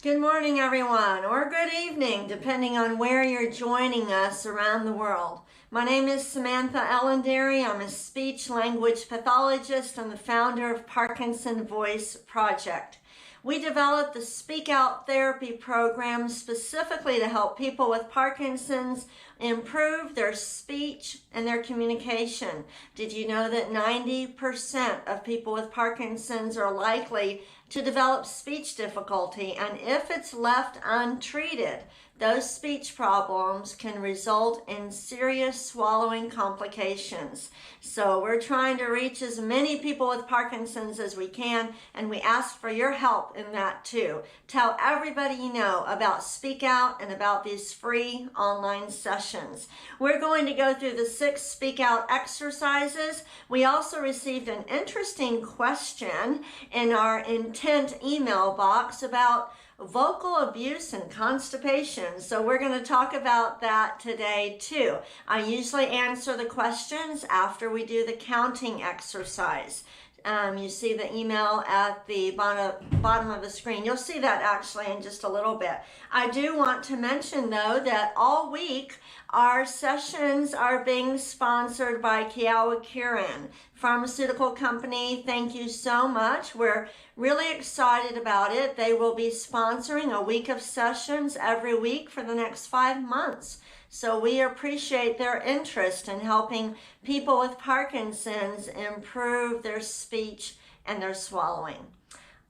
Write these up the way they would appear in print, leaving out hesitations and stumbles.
Good morning, everyone, or good evening, depending on where you're joining us around the world. My name is Samantha Ellendary. I'm a speech language pathologist and the founder of Parkinson Voice Project. We developed the Speak Out Therapy program specifically to help people with Parkinson's improve their speech and their communication. Did you know that 90% of people with Parkinson's are likely to develop speech difficulty, and if it's left untreated, those speech problems can result in serious swallowing complications. So we're trying to reach as many people with Parkinson's as we can, and we ask for your help in that too. Tell everybody you know about Speak Out and about these free online sessions. We're going to go through the 6 Speak Out exercises. We also received an interesting question in our intent email box about vocal abuse and constipation. So we're going to talk about that today too. I usually answer the questions after we do the counting exercise. You see the email at the bottom of the screen. You'll see that actually in just a little bit. I do want to mention though that all week our sessions are being sponsored by Kyowa Kirin Pharmaceutical Company. Thank you so much. We're really excited about it. They will be sponsoring a week of sessions every week for the next 5 months. So we appreciate their interest in helping people with Parkinson's improve their speech and their swallowing.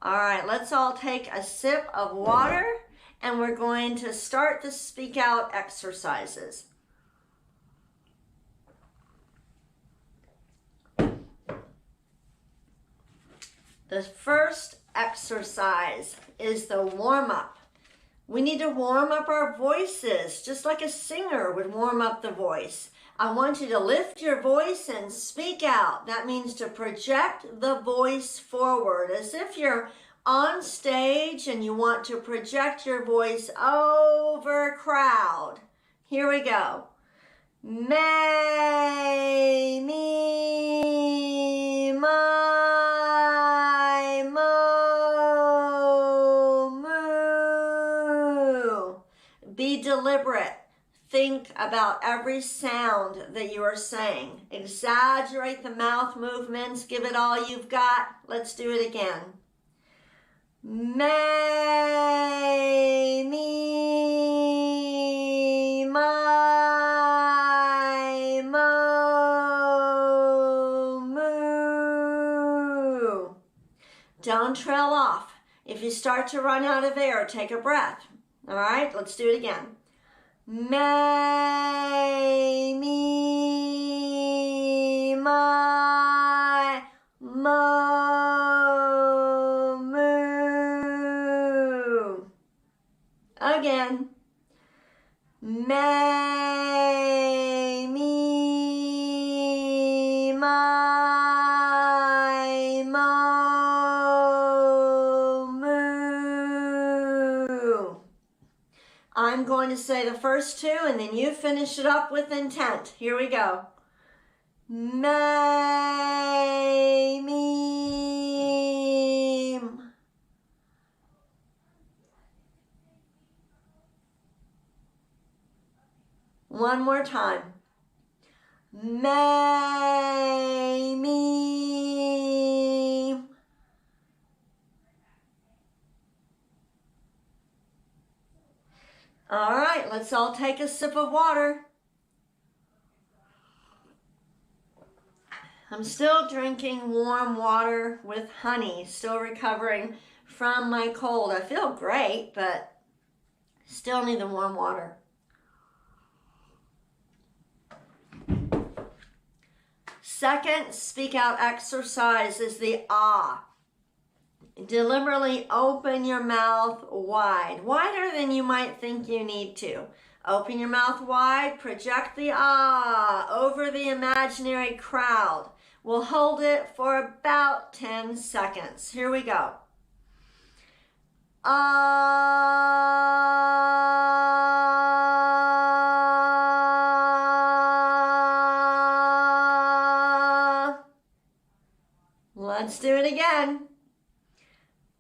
All right, let's all take a sip of water and we're going to start the Speak Out exercises. The first exercise is the warm-up. We need to warm up our voices, just like a singer would warm up the voice. I want you to lift your voice and speak out. That means to project the voice forward, as if you're on stage and you want to project your voice over a crowd. Here we go. May, me, my, mo, moo. Be deliberate. Think about every sound that you are saying. Exaggerate the mouth movements. Give it all you've got. Let's do it again. May, me, my, mo, moo. Don't trail off. If you start to run out of air, take a breath. All right, let's do it again. May, me, my, mo, moo. Again. May, me, my, mo, moo. I'm going to say the first 2 and then you finish it up with intent. Here we go. May, me. One more time. May, me. All right, let's all take a sip of water. I'm still drinking warm water with honey, still recovering from my cold. I feel great, but still need the warm water. Second Speak Out exercise is the ah. Deliberately open your mouth wide, wider than you might think you need to. Open your mouth wide, project the ah over the imaginary crowd. We'll hold it for about 10 seconds. Here we go. Ah. Let's do it again.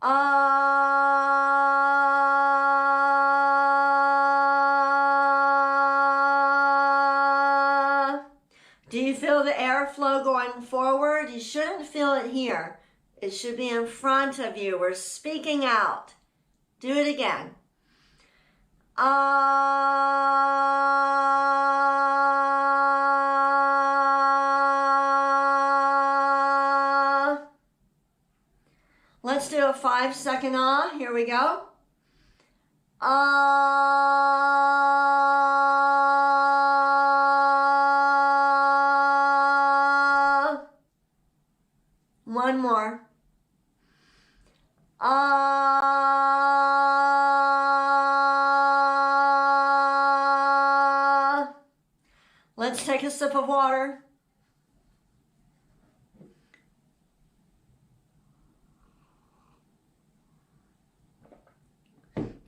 Ah. Do you feel the airflow going forward? You shouldn't feel it here. It should be in front of you. We're speaking out. Do it again. Let's do a 5-second ah. Here we go. One more. Let's take a sip of water.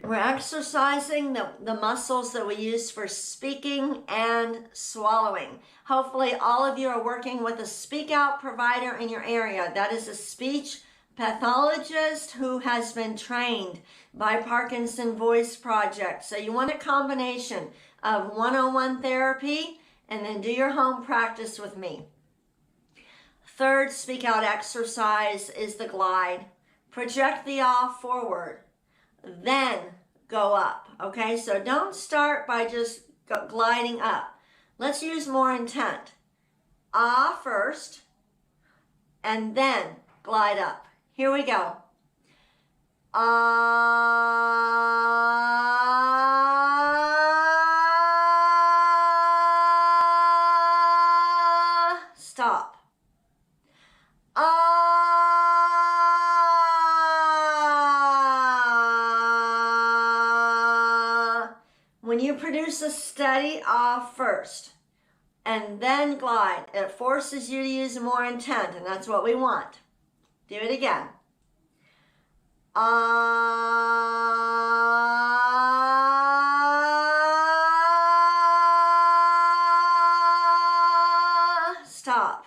We're exercising the muscles that we use for speaking and swallowing. Hopefully all of you are working with a speak out provider in your area. That is a speech pathologist who has been trained by Parkinson Voice Project. So you want a combination of one-on-one therapy and then do your home practice with me. Third speak out exercise is the glide. Project the ah forward, then go up. Okay, so don't start by just gliding up. Let's use more intent. Ah first, and then glide up. Here we go. Ah, stop. When you produce a steady ah first and then glide, it forces you to use more intent, and that's what we want. Do it again. Stop.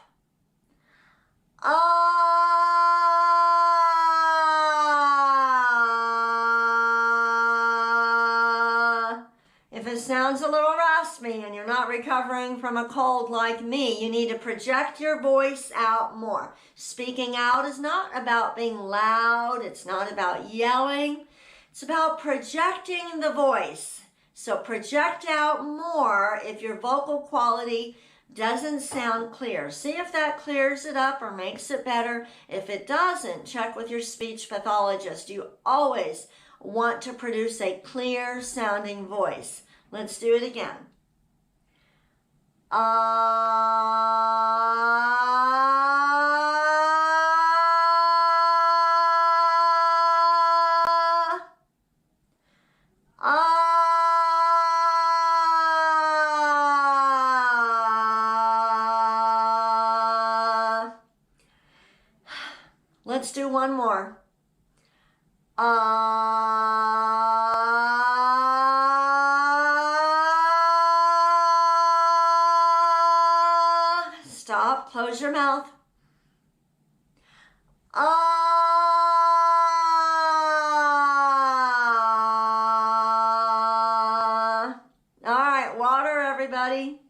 If it sounds a little raspy and you're not recovering from a cold like me, you need to project your voice out more. Speaking out is not about being loud. It's not about yelling. It's about projecting the voice. So project out more if your vocal quality doesn't sound clear. See if that clears it up or makes it better. If it doesn't, check with your speech pathologist. You always want to produce a clear sounding voice. Let's do it again. Let's do one more. Stop, close your mouth. All right, water, everybody.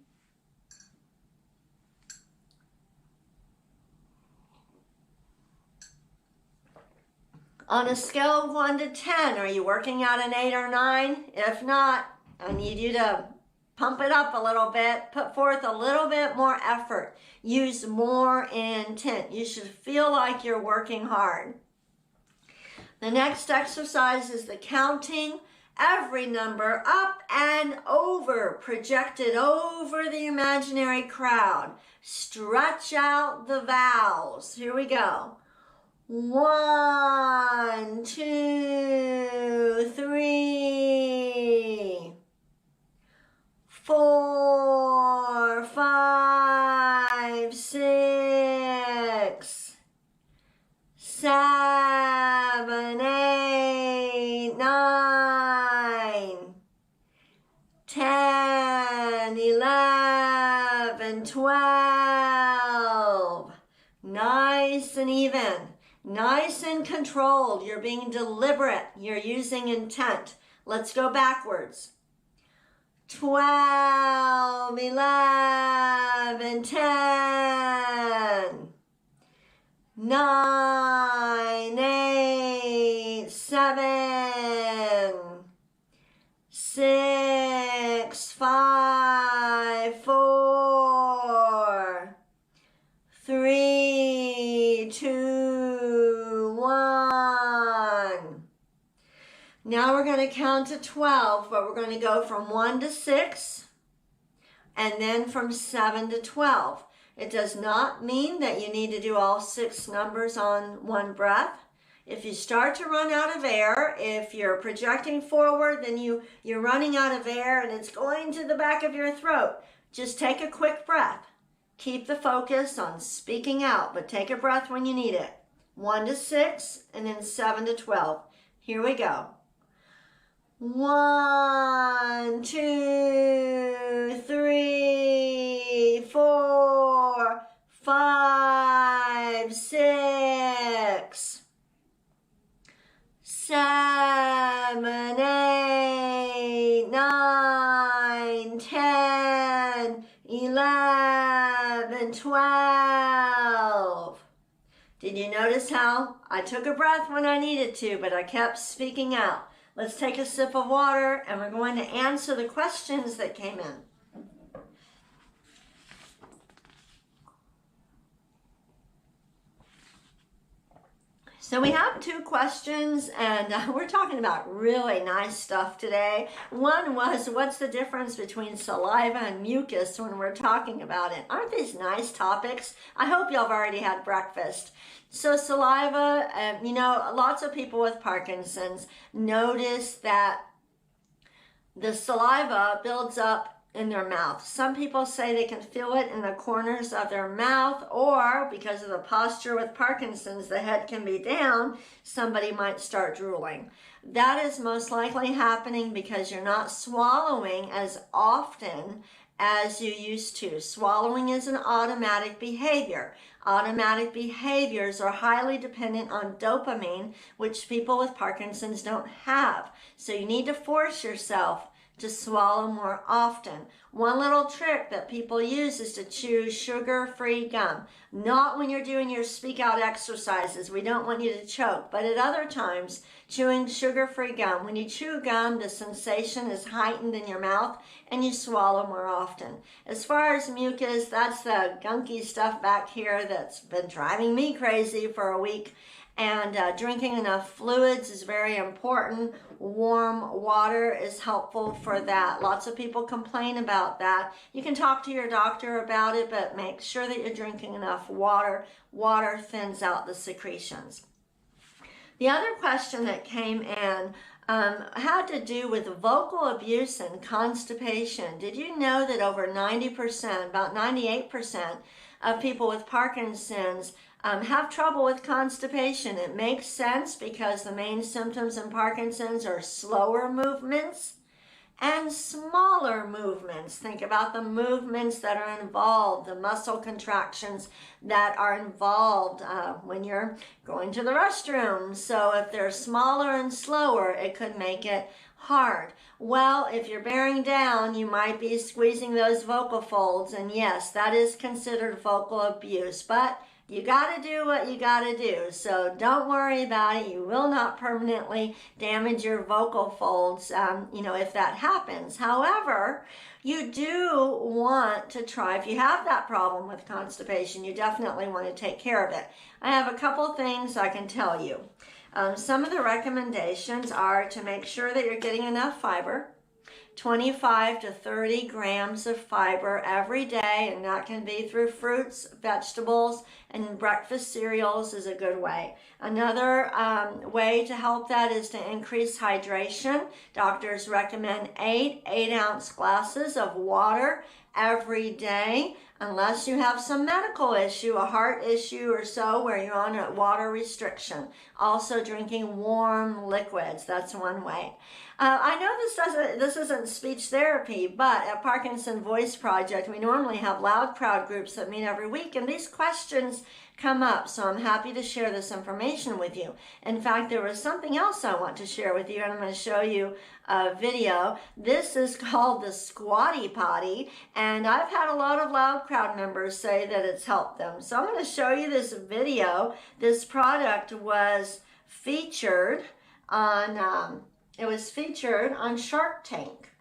On a scale of 1 to 10, are you working at an 8 or 9? If not, I need you to pump it up a little bit, put forth a little bit more effort, use more intent. You should feel like you're working hard. The next exercise is the counting every number up and over, projected over the imaginary crowd. Stretch out the vowels. Here we go. 1, 2, 3, 4, 5, 6, 7, 8, 9, 10, 11, 12. Nice and even. Nice and controlled. You're being deliberate. You're using intent. Let's go backwards. 12, 11, 10, 9, 8, 7, 6, 5, 4, 3, 2, 1. Now we're going to count to 12, but we're going to go from 1 to 6 and then from 7 to 12. It does not mean that you need to do all 6 numbers on one breath. If you start to run out of air, if you're projecting forward, then you're running out of air and it's going to the back of your throat. Just take a quick breath. Keep the focus on speaking out, but take a breath when you need it. 1 to 6 and then 7 to 12. Here we go. 1, 2, 3, 4, 5, 6, 7, 8, 9, 10, 11, 12. Did you notice how I took a breath when I needed to, but I kept speaking out? Let's take a sip of water and we're going to answer the questions that came in. So we have 2 questions and we're talking about really nice stuff today. One was, what's the difference between saliva and mucus when we're talking about it? Aren't these nice topics? I hope y'all have already had breakfast. So saliva, lots of people with Parkinson's notice that the saliva builds up in their mouth. Some people say they can feel it in the corners of their mouth, or because of the posture with Parkinson's, the head can be down, somebody might start drooling. That is most likely happening because you're not swallowing as often as you used to. Swallowing is an automatic behavior. Automatic behaviors are highly dependent on dopamine, which people with Parkinson's don't have. So you need to force yourself to swallow more often. One little trick that people use is to chew sugar-free gum. Not when you're doing your speak out exercises. We don't want you to choke. But at other times, chewing sugar-free gum. When you chew gum, the sensation is heightened in your mouth and you swallow more often. As far as mucus, that's the gunky stuff back here that's been driving me crazy for a week. And drinking enough fluids is very important. Warm water is helpful for that. Lots of people complain about that. You can talk to your doctor about it, but make sure that you're drinking enough water. Water thins out the secretions. The other question that came in had to do with vocal abuse and constipation. Did you know that over 90%, about 98% of people with Parkinson's have trouble with constipation? It makes sense because the main symptoms in Parkinson's are slower movements and smaller movements. Think about the movements that are involved, the muscle contractions that are involved when you're going to the restroom. So if they're smaller and slower, it could make it hard. Well, if you're bearing down, you might be squeezing those vocal folds, and yes, that is considered vocal abuse, but you got to do what you got to do. So don't worry about it. You will not permanently damage your vocal folds, if that happens. However, you do want to try, if you have that problem with constipation, you definitely want to take care of it. I have a couple things I can tell you. Some of the recommendations are to make sure that you're getting enough fiber. 25 to 30 grams of fiber every day, and that can be through fruits, vegetables, and breakfast cereals is a good way. Another way to help that is to increase hydration. Doctors recommend 8 8-ounce glasses of water every day. unless you have some medical issue, a heart issue or so, where you're on a water restriction. Also drinking warm liquids, that's one way. I know this isn't speech therapy, but at Parkinson Voice Project, we normally have loud crowd groups that meet every week, and these questions come up, so I'm happy to share this information with you. In fact, there was something else I want to share with you, and I'm going to show you a video. This is called the Squatty Potty, and I've had a lot of loud crowd members say that it's helped them. So I'm going to show you this video. This product was featured on Shark Tank.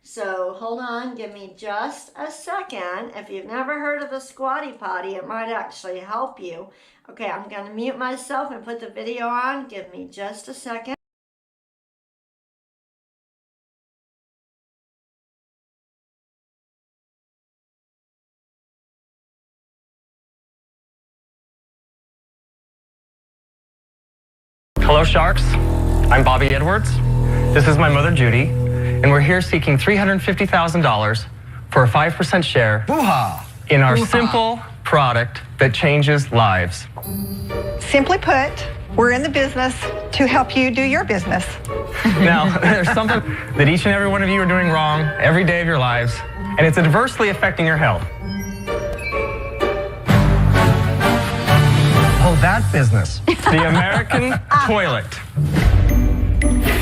So hold on, give me just a second. If you've never heard of the Squatty Potty, it might actually help you. Okay, I'm going to mute myself and put the video on. Give me just a second. Hello, Sharks. I'm Bobby Edwards. This is my mother, Judy, and we're here seeking $350,000 for a 5% share in our simple product that changes lives. Simply put, we're in the business to help you do your business. Now, there's something that each and every one of you are doing wrong every day of your lives, and it's adversely affecting your health. Oh, that business. The American toilet.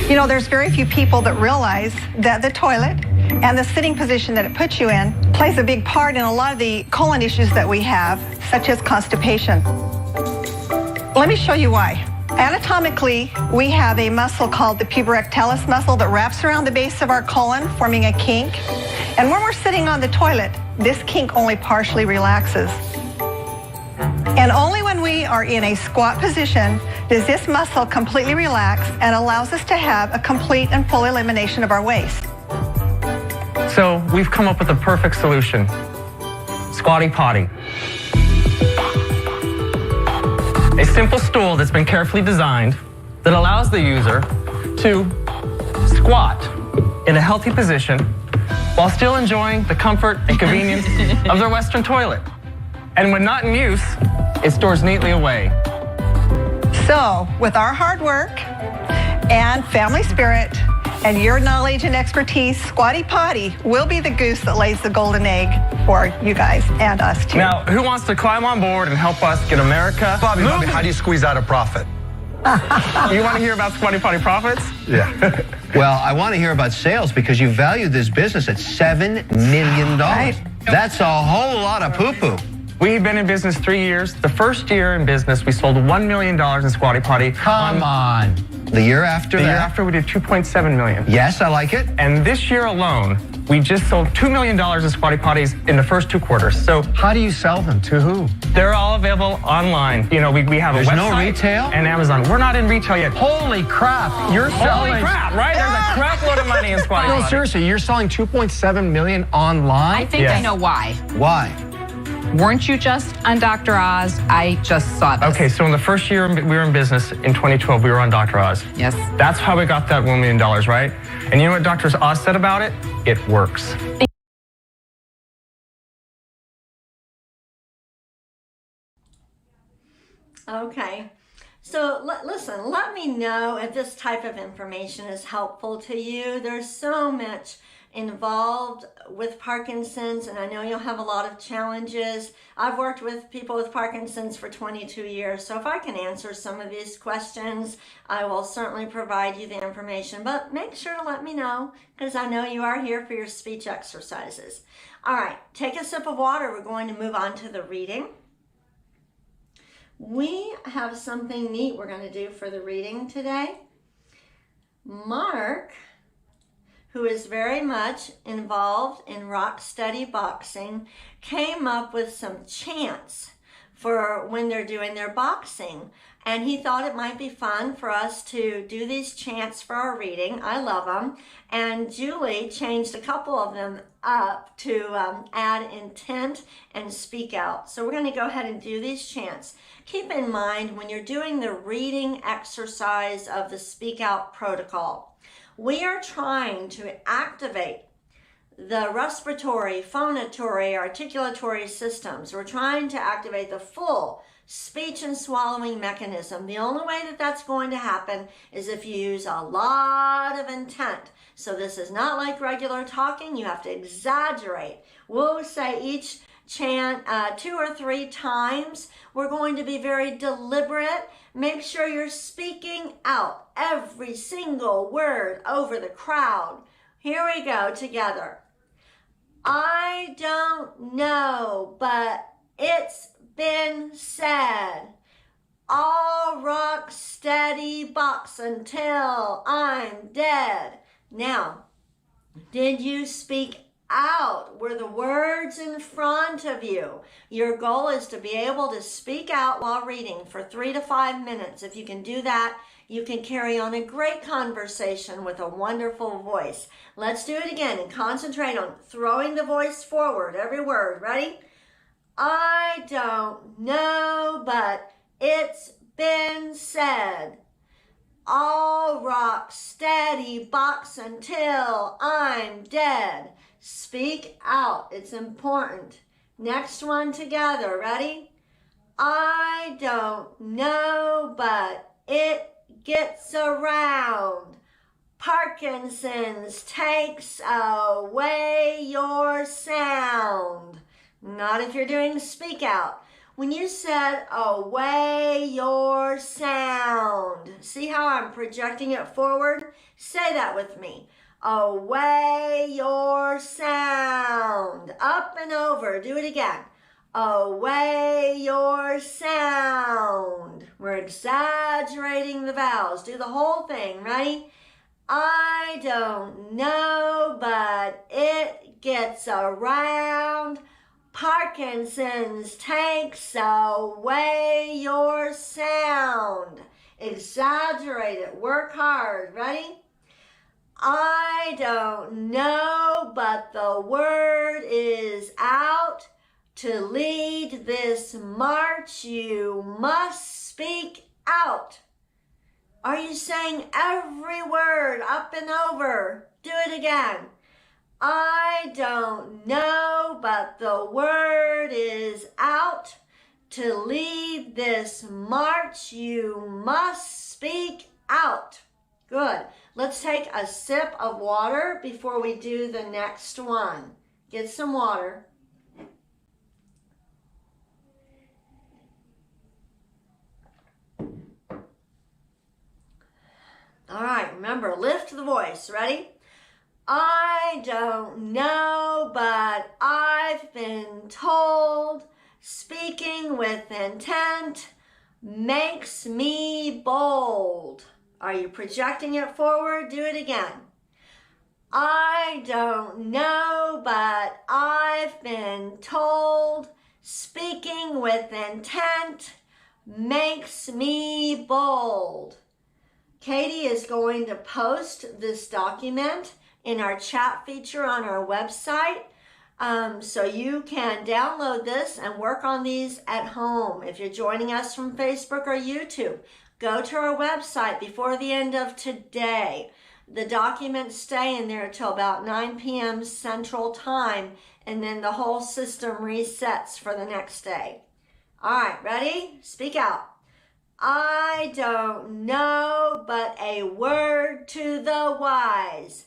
You know, there's very few people that realize that the toilet and the sitting position that it puts you in plays a big part in a lot of the colon issues that we have, such as constipation. Let me show you why. Anatomically, we have a muscle called the puborectalis muscle that wraps around the base of our colon, forming a kink. And when we're sitting on the toilet, this kink only partially relaxes. And only when we are in a squat position does this muscle completely relax and allows us to have a complete and full elimination of our waste. So we've come up with a perfect solution. Squatty Potty. A simple stool that's been carefully designed that allows the user to squat in a healthy position while still enjoying the comfort and convenience of their Western toilet. And when not in use, it stores neatly away. So, with our hard work and family spirit and your knowledge and expertise, Squatty Potty will be the goose that lays the golden egg for you guys and us too. Now, who wants to climb on board and help us get America Bobby, how do you squeeze out a profit? You want to hear about Squatty Potty profits? Yeah. Well, I want to hear about sales because you value this business at $7 million. Right. That's a whole lot of poo-poo. We've been in business 3 years. The first year in business, we sold $1 million in Squatty Potty. Come on. The year after The that? year after, we did $2.7 million. Yes, I like it. And this year alone, we just sold $2 million in Squatty Potties in the first 2 quarters. So How do you sell them? To who? they're all available online. You know, we have There's a website. no retail? And Amazon. We're not in retail yet. Holy crap. You're selling... Holy crap, right? There's a crap load of money in Squatty No, Potty. seriously, you're selling $2.7 million online? I think Yes. I know why. Why? Weren't you just on Dr. Oz? I just saw this. Okay, so in the first year we were in business, in 2012, we were on Dr. Oz. Yes. That's how we got that $1 million, right? And you know what Dr. Oz said about it? It works. Okay, so listen, let me know if this type of information is helpful to you. There's so much involved with Parkinson's, and I know you'll have a lot of challenges. I've worked with people with Parkinson's for 22 years, so if I can answer some of these questions, I will certainly provide you the information, but make sure to let me know, because I know you are here for your speech exercises. All right, take a sip of water. We're going to move on to the reading. We have something neat we're going to do for the reading today. Mark, who is very much involved in rock steady boxing, came up with some chants for when they're doing their boxing. And he thought it might be fun for us to do these chants for our reading. I love them. And Julie changed a couple of them up to add intent and speak out. So we're going to go ahead and do these chants. Keep in mind when you're doing the reading exercise of the speak out protocol, we are trying to activate the respiratory, phonatory, articulatory systems. We're trying to activate the full speech and swallowing mechanism. The only way that that's going to happen is if you use a lot of intent. So this is not like regular talking. You have to exaggerate. We'll say each chant 2 or 3 times. We're going to be very deliberate. Make sure you're speaking out every single word over the crowd. Here we go together. I don't know, but it's been said. I'll rock steady box until I'm dead. Now, did you speak out? Were the words in front of you? Your goal is to be able to speak out while reading for 3 to 5 minutes. If you can do that, you can carry on a great conversation with a wonderful voice. Let's do it again and concentrate on throwing the voice forward, every word. Ready? I don't know, but it's been said. I'll rock steady box until I'm dead. Speak out. It's important. Next one together. Ready? I don't know, but it gets around. Parkinson's takes away your sound. Not if you're doing speak out. When you said away your sound, see how I'm projecting it forward? Say that with me. Away your sound. Up and over. Do it again. Away your sound. We're exaggerating the vowels. Do the whole thing. Ready? I don't know, but it gets around. Parkinson's takes away your sound. Exaggerate it. Work hard. Ready? I don't know, but the word is out. To lead this march, you must speak out. Are you saying every word up and over? Do it again. I don't know, but the word is out. To lead this march, you must speak out. Good. Let's take a sip of water before we do the next one. Get some water. All right, remember, lift the voice. Ready? I don't know, but I've been told speaking with intent makes me bold. Are you projecting it forward? Do it again. I don't know, but I've been told speaking with intent makes me bold. Katie is going to post this document in our chat feature on our website. So you can download this and work on these at home. If you're joining us from Facebook or YouTube, go to our website before the end of today. The documents stay in there till about 9 p.m. Central Time, and then the whole system resets for the next day. All right, ready? Speak out. I don't know, but a word to the wise.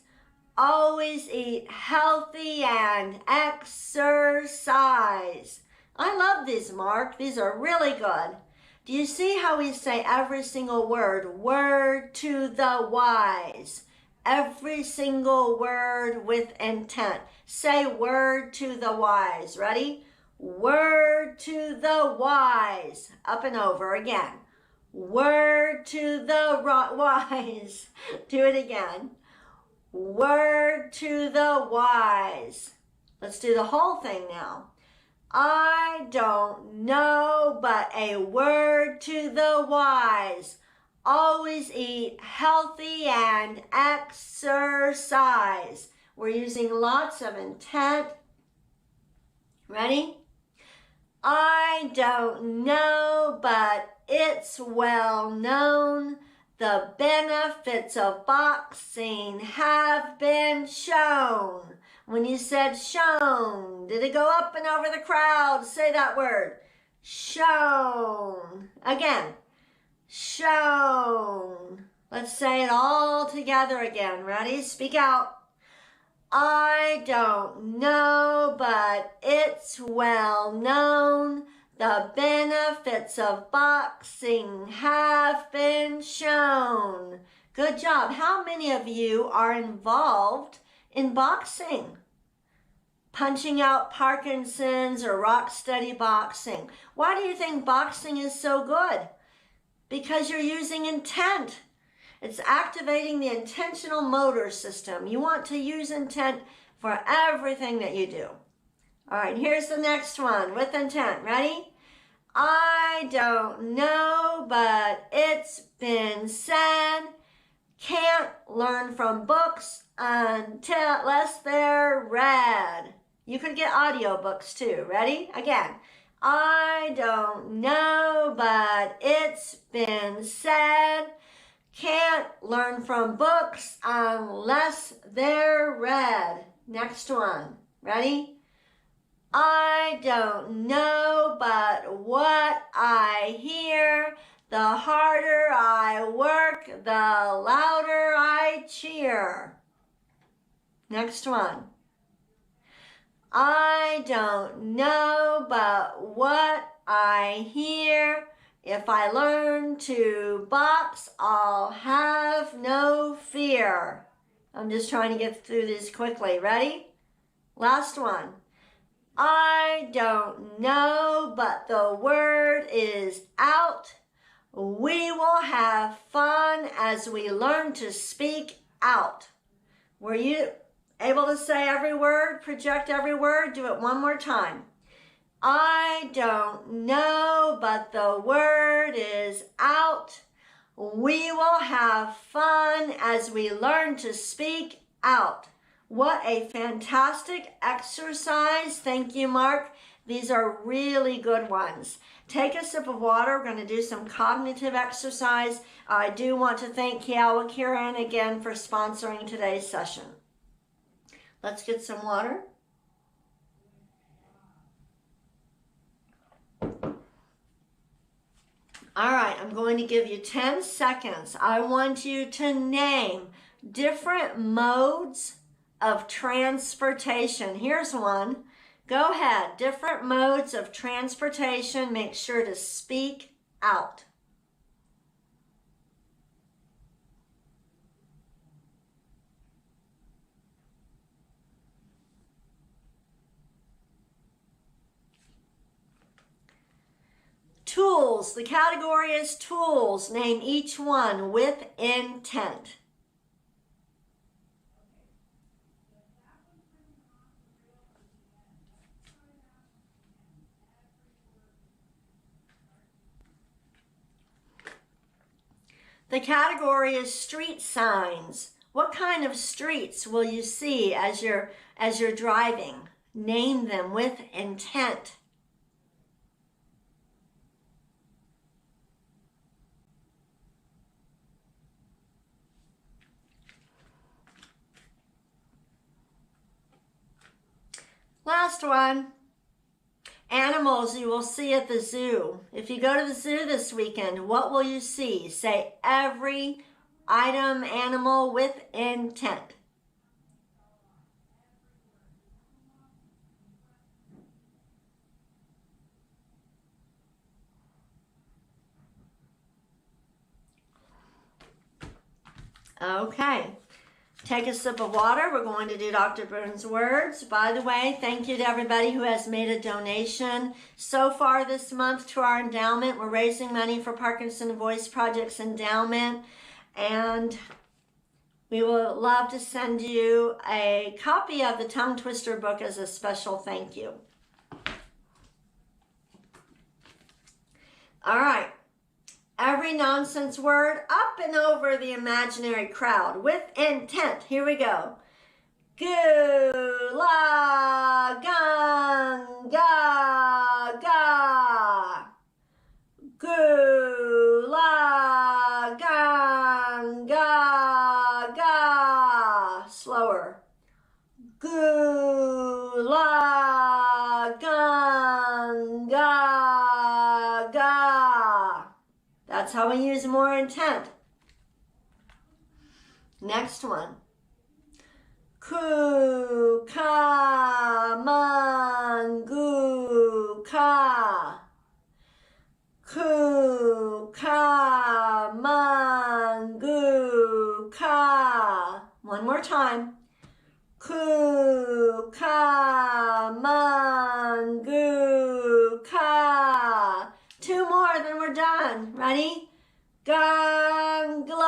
Always eat healthy and exercise. I love these, Mark. These are really good. Do you see how we say every single word? Word to the wise. Every single word with intent. Say word to the wise. Ready? Word to the wise. Up and over again. Word to the wise. Do it again. Word to the wise. Let's do the whole thing now. I don't know, but a word to the wise. Always eat healthy and exercise. We're using lots of intent. Ready? I don't know, but it's well known. The benefits of boxing have been shown. When you said shown, did it go up and over the crowd? Say that word. Shown. Again. Shown. Let's say it all together again. Ready? Speak out. I don't know, but it's well known. The benefits of boxing have been shown. Good job. How many of you are involved in boxing? Punching out Parkinson's or rock steady boxing. Why do you think boxing is so good? Because you're using intent. It's activating the intentional motor system. You want to use intent for everything that you do. All right, here's the next one with intent. Ready? I don't know, but it's been said, can't learn from books unless they're read. You could get audiobooks too. Ready? Again. I don't know, but it's been said, can't learn from books unless they're read. Next one. Ready? I don't know, but what I hear, the harder I work, the louder I cheer. Next one. I don't know, but what I hear, if I learn to box, I'll have no fear. I'm just trying to get through these quickly. Ready? Last one. I don't know, but the word is out. We will have fun as we learn to speak out. Were you able to say every word, project every word? Do it one more time. I don't know, but the word is out. We will have fun as we learn to speak out. What a fantastic exercise. Thank you, Mark. These are really good ones. Take a sip of water. We're going to do some cognitive exercise. I do want to thank Kiawa Kiran again for sponsoring today's session. Let's get some water. All right, I'm going to give you 10 seconds. I want you to name different modes of transportation. Here's one. Go ahead. Different modes of transportation. Make sure to speak out. Tools. The category is tools. Name each one with intent. The category is street signs. What kind of streets will you see as you're driving? Name them with intent. Last one. Animals you will see at the zoo. If you go to the zoo this weekend, what will you see? Say every item, animal with intent. Okay. Take a sip of water. We're going to do Dr. Burns' words. By the way, thank you to everybody who has made a donation so far this month to our endowment. We're raising money for Parkinson Voice Project's endowment, and we would love to send you a copy of the Tongue Twister book as a special thank you. All right. Every nonsense word up and over the imaginary crowd with intent. Here we go. Gula gung ga ga. Gula gung ga ga. Slower. Gula That's how we use more intent. Next one. Ku, ka, man, gu, ka. Ku, ka, man, gu, ka. One more time. Ku, ka, man, gu, ka. Two more, then we're done. Ready? Gangla.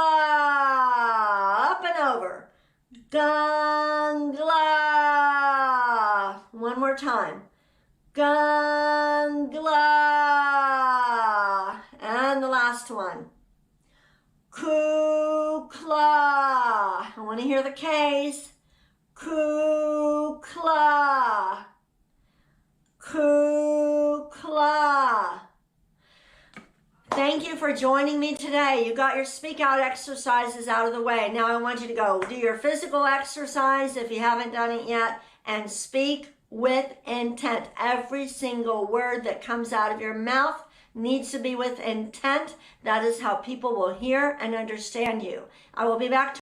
Up and over. Gangla. One more time. Gangla. And the last one. Kukla. I want to hear the K's. Kukla. Kukla. Thank you for joining me today. You got your speak out exercises out of the way. Now I want you to go do your physical exercise if you haven't done it yet, and speak with intent. Every single word that comes out of your mouth needs to be with intent. That is how people will hear and understand you. I will be back